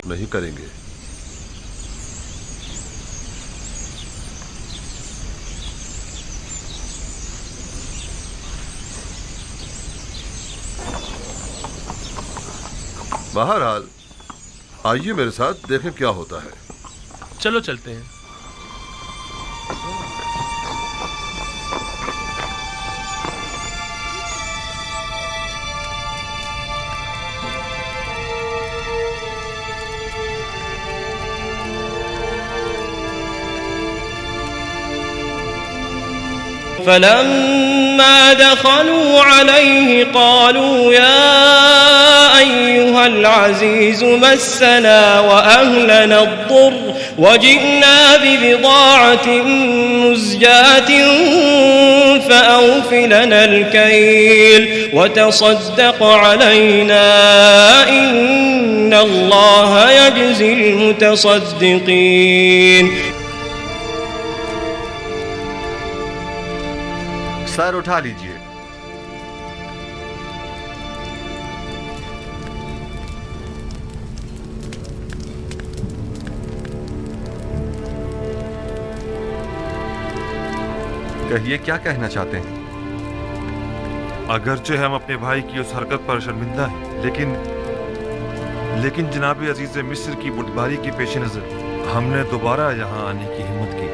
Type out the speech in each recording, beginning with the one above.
نہیں کریں گے۔ بہرحال آئیے میرے ساتھ دیکھیں کیا ہوتا ہے۔ چلو چلتے ہیں۔ فلما دخلوا عليه قالوا يا أيها العزيز مسنا وأهلنا الضر وجئنا ببضاعة مزجاة فأوف لنا الكيل وتصدق علينا إن الله يجزي المتصدقين۔ سر اٹھا لیجئے۔ کہیے کیا کہنا چاہتے ہیں؟ اگرچہ ہم اپنے بھائی کی اس حرکت پر شرمندہ ہیں، لیکن جناب عزیز مصر کی بردباری کے پیش نظر ہم نے دوبارہ یہاں آنے کی ہمت کی۔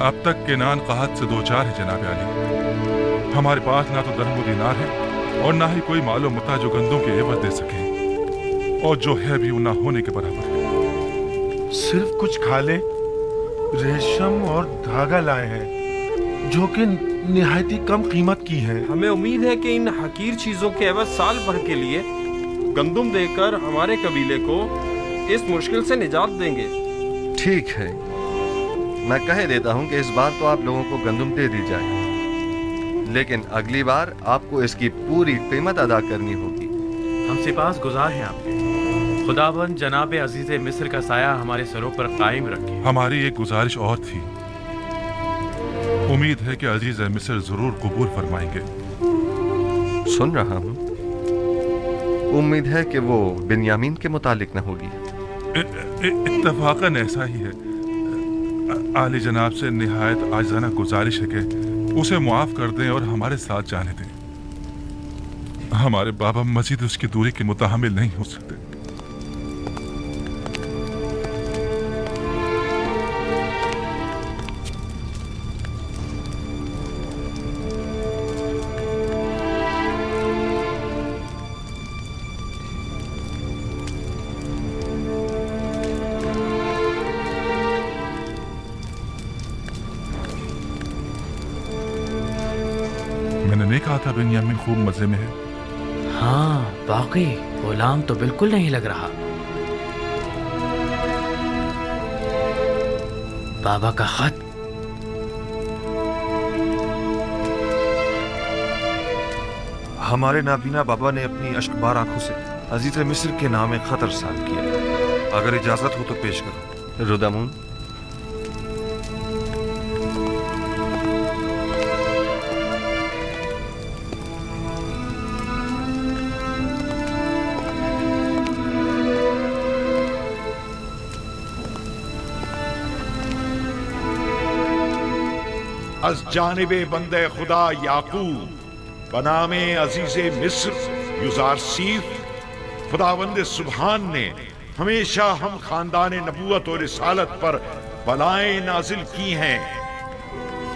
اب تک کنعان قحط سے دوچار ہے جناب علی۔ ہمارے پاس نہ تو درہم و دینار ہے اور نہ ہی کوئی مال و متاع جو گندم کے عوض دے سکے، اور جو ہے بھی وہ نہ ہونے کے برابر ہے۔ صرف کچھ کھالیں، ریشم اور دھاگا لائے ہیں جو کہ نہایت کم قیمت کی ہیں۔ ہمیں امید ہے کہ ان حقیر چیزوں کے عوض سال بھر کے لیے گندم دے کر ہمارے قبیلے کو اس مشکل سے نجات دیں گے۔ ٹھیک ہے، میں کہہ دیتا ہوں کہ اس بار تو آپ لوگوں کو گندم دے دی جائے، لیکن اگلی بار آپ کو اس کی پوری قیمت ادا کرنی ہوگی۔ ہم سپاس گزار ہیں آپ کے، خداوند جناب عزیز مصر کا سایہ ہمارے سروں پر قائم رکھے۔ ہماری ایک گزارش اور تھی، امید ہے کہ عزیز مصر ضرور قبول فرمائیں گے۔ سن رہا ہوں، امید ہے کہ وہ بنیامین کے متعلق نہ ہوگی۔ اتفاقاً ایسا ہی ہے۔ عالی جناب سے نہایت عاجزانہ گزارش ہے کہ اسے معاف کر دیں اور ہمارے ساتھ جانے دیں۔ ہمارے بابا مزید اس کی دوری کے متحمل نہیں ہو سکتے۔ میں نے نہیں کہا تھا بنیامین خوب مزے میں ہے؟ ہاں واقعی غلام تو بالکل نہیں لگ رہا۔ بابا کا خط۔ ہمارے نابینا بابا نے اپنی اشکبار آنکھوں سے عزیز مصر کے نام خط ارسال کیا ہے۔ اگر اجازت ہو تو پیش کرو۔ رودامون، از جانب بندے خدا یعقوب بنام عزیز مصر یوزارسیف، خداوند سبحان نے ہمیشہ ہم خاندان نبوت اور رسالت پر بلائیں نازل کی ہیں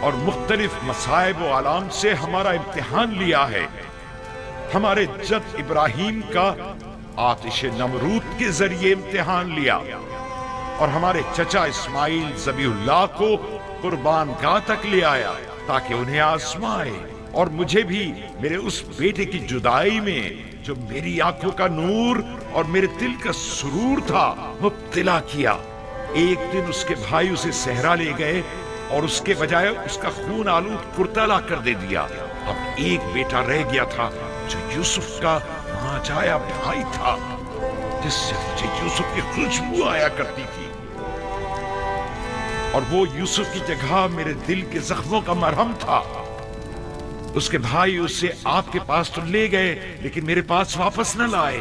اور مختلف مصائب و آلام سے ہمارا امتحان لیا ہے۔ ہمارے جد ابراہیم کا آتش نمرود کے ذریعے امتحان لیا اور ہمارے چچا اسماعیل ذبیح اللہ کو قربان گاہ تک لے آیا تاکہ انہیں آزمائے، اور مجھے بھی میرے اس بیٹے کی جدائی میں جو میری آنکھوں کا نور اور میرے دل کا سرور تھا مبتلا کیا۔ ایک دن اس کے بھائی اسے صحرا لے گئے اور اس کے بجائے اس کا خون آلود کرتا لا کر دے دیا۔ اب ایک بیٹا رہ گیا تھا جو یوسف کا ماجایا بھائی تھا، جس سے مجھے یوسف کی خوشبو آیا کرتی تھی، اور وہ یوسف کی جگہ میرے دل کے زخموں کا مرہم تھا۔ اس کے بھائی اسے آپ کے پاس تو لے گئے لیکن میرے پاس واپس نہ لائے۔